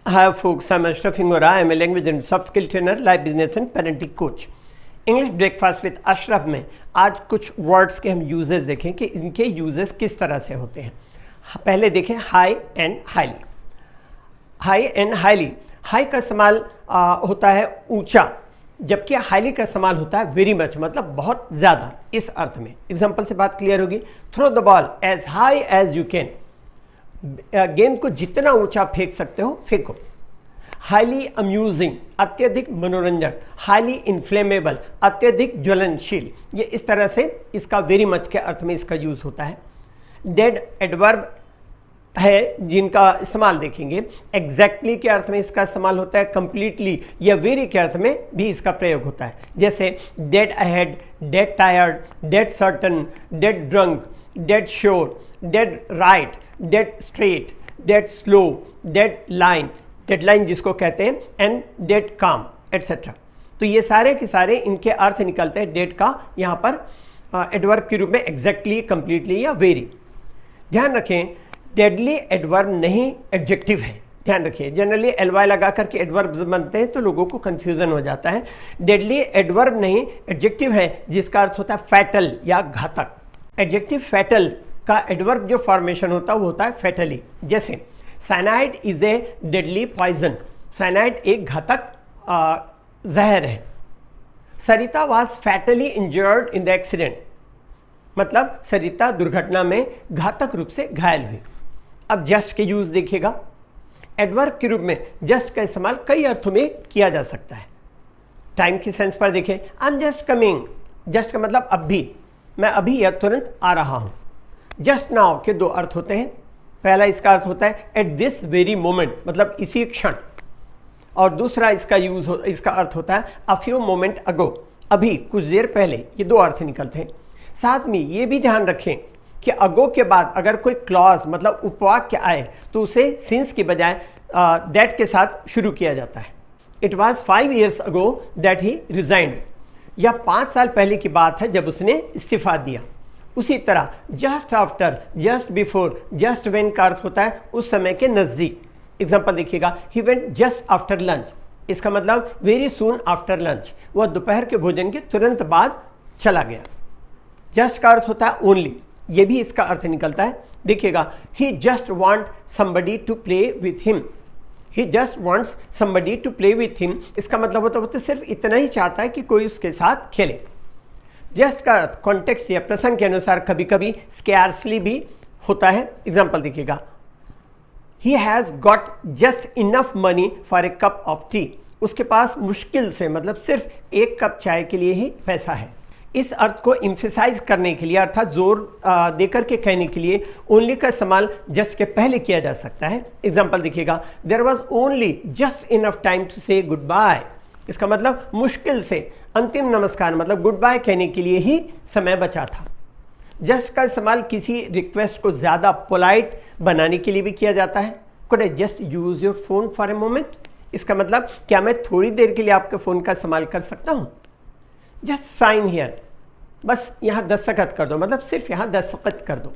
Hi folks, I'm Ashraf Ingora. I'm a language and soft skill trainer, life business and parenting coach. English breakfast with Ashraf में आज कुछ words के हम uses देखें कि इनके यूजेस किस तरह से होते हैं। पहले देखें high and highly. High and highly, high का इस्तेमाल होता है ऊंचा, जबकि हाईली का इस्तेमाल होता है वेरी मच, मतलब बहुत ज़्यादा, इस अर्थ में। एग्जाम्पल से बात क्लियर होगी। Throw the ball as high as you can, गेंद को जितना ऊंचा फेंक सकते हो फेंको। हाईली अम्यूजिंग, अत्यधिक मनोरंजक। हाईली इन्फ्लेमेबल, अत्यधिक ज्वलनशील। ये इस तरह से इसका वेरी मच के अर्थ में इसका यूज होता है। डेड एडवर्ब है जिनका इस्तेमाल देखेंगे। एग्जैक्टली के अर्थ में इसका इस्तेमाल होता है, कंप्लीटली या वेरी के अर्थ में भी इसका प्रयोग होता है। जैसे dead ahead, dead tired, dead certain, dead drunk, dead sure, dead right, dead straight, dead slow, dead line, deadline जिसको कहते हैं, एंड डेड काम एटसेट्रा। तो ये सारे के सारे इनके अर्थ निकलते हैं डेड का यहाँ पर एडवर्ब के रूप में, एग्जैक्टली, कंप्लीटली या वेरी। ध्यान रखें, डेडली एडवर्ब नहीं एडजेक्टिव है। ध्यान रखिए, जनरली एलवाई लगा करके एडवर्ब बनते हैं तो लोगों को कंफ्यूजन हो जाता है। डेडली एडवर्ब नहीं एडजेक्टिव है, जिसका अर्थ होता है फैटल या घातक। एडजेक्टिव फैटल का एडवर्ब जो फॉर्मेशन होता है वो होता है फैटली। जैसे cyanide is a deadly poison, cyanide एक घातक जहर है। Sarita was fatally injured in the accident, मतलब सरिता दुर्घटना में घातक रूप से घायल हुई। अब जस्ट के यूज देखिएगा। एडवर्ब के रूप में जस्ट का इस्तेमाल कई अर्थों में किया जा सकता है। टाइम की सेंस पर देखें, I am just coming, just का मतलब अब भी, मैं अभी या तुरंत आ रहा हूं। जस्ट नाउ के दो अर्थ होते हैं। पहला इसका अर्थ होता है एट दिस वेरी मोमेंट, मतलब इसी क्षण, और दूसरा इसका अर्थ होता है अ फ्यू मोमेंट अगो, अभी कुछ देर पहले। ये दो अर्थ निकलते हैं। साथ में ये भी ध्यान रखें कि अगो के बाद अगर कोई क्लॉज मतलब उपवाक्य आए तो उसे सिंस के बजाय दैट के साथ शुरू किया जाता है। It was 5 years ago that he resigned, यह 5 साल पहले की बात है जब उसने इस्तीफा दिया। उसी तरह just after, just before, just when का अर्थ होता है उस समय के नज़दीक। एग्जाम्पल देखिएगा, he went just after lunch, इसका मतलब वेरी सून आफ्टर लंच, वह दोपहर के भोजन के तुरंत बाद चला गया। जस्ट का अर्थ होता है ओनली, ये भी इसका अर्थ निकलता है। देखिएगा, he just want somebody to play with him, he just wants somebody to play with him, इसका मतलब होता है वो तो सिर्फ इतना ही चाहता है कि कोई उसके साथ खेले। जस्ट का अर्थ कॉन्टेक्स्ट या प्रसंग के अनुसार कभी कभी स्कैर्सली भी होता है। एग्जाम्पल देखिएगा, he has got just enough money for a cup of T, उसके पास मुश्किल से, मतलब सिर्फ एक कप चाय के लिए ही पैसा है। इस अर्थ को इम्फेसाइज करने के लिए, अर्थात जोर देकर के कहने के लिए ओनली का इस्तेमाल जस्ट के पहले किया जा सकता है। एग्जाम्पल देखिएगा, there was only just enough time to say good bye, इसका मतलब मुश्किल से अंतिम नमस्कार मतलब गुड बाय कहने के लिए ही समय बचा था। जस्ट का इस्तेमाल किसी रिक्वेस्ट को ज़्यादा पोलाइट बनाने के लिए भी किया जाता है। Could I just use your phone for a moment, इसका मतलब क्या मैं थोड़ी देर के लिए आपके फ़ोन का इस्तेमाल कर सकता हूँ। जस्ट साइन हियर, बस यहाँ दस्तखत कर दो, मतलब सिर्फ यहाँ दस्तखत कर दो।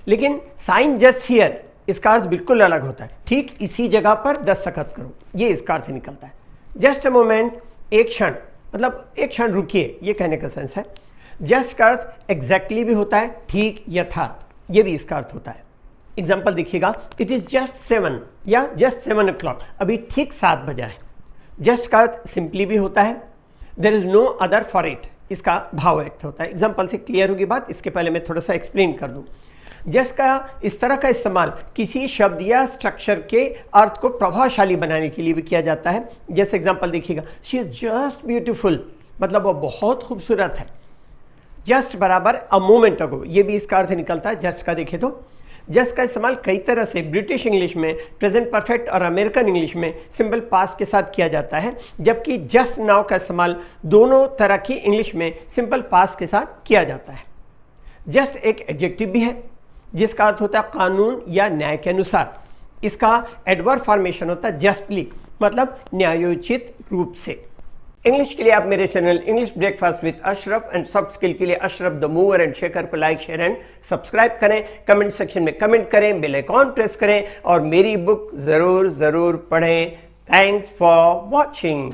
लेकिन साइन जस्ट हियर, इसका अर्थ बिल्कुल अलग होता है, ठीक इसी जगह पर दस्तखत करो, ये इसका अर्थ निकलता है। जस्ट अ मोमेंट, एक क्षण, मतलब एक क्षण रुकिए, ये कहने का सेंस है। जस्ट का अर्थ एग्जैक्टली भी होता है, ठीक, यथार्थ, ये भी इसका अर्थ होता है। एग्जाम्पल देखिएगा, इट इज जस्ट 7 या जस्ट 7 o'clock, अभी ठीक 7 बजा है। जस्ट का अर्थ सिंपली भी होता है, there is no other for it, इसका भाव व्यक्त होता है। एग्जाम्पल से क्लियर होगी बात, इसके पहले मैं थोड़ा सा एक्सप्लेन कर दूं। जस्ट का इस तरह का इस्तेमाल किसी शब्द या स्ट्रक्चर के अर्थ को प्रभावशाली बनाने के लिए भी किया जाता है। जैसे एग्जांपल देखिएगा, शी इज जस्ट ब्यूटीफुल, मतलब वो बहुत खूबसूरत है। जस्ट बराबर अ मोमेंट अगो, ये भी इसका अर्थ निकलता है जस्ट का। देखें तो जस्ट का इस्तेमाल कई तरह से ब्रिटिश इंग्लिश में, प्रेजेंट परफेक्ट और अमेरिकन इंग्लिश में सिंपल पास्ट के साथ किया जाता है, जबकि जस्ट नाउ का इस्तेमाल दोनों तरह की इंग्लिश में सिंपल पास्ट के साथ किया जाता है। जस्ट एक एडजेक्टिव भी है जिसका अर्थ होता है कानून या न्याय के अनुसार। इसका एडवर्ब फॉर्मेशन होता है जस्टली, मतलब न्यायोचित रूप से। इंग्लिश के लिए आप मेरे channel English breakfast with Ashraf and soft skill के लिए Ashraf the mover and shaker को लाइक शेयर एंड सब्सक्राइब करें, कमेंट सेक्शन में कमेंट करें, बेल आइकॉन प्रेस करें और मेरी बुक जरूर पढ़ें। Thanks for watching.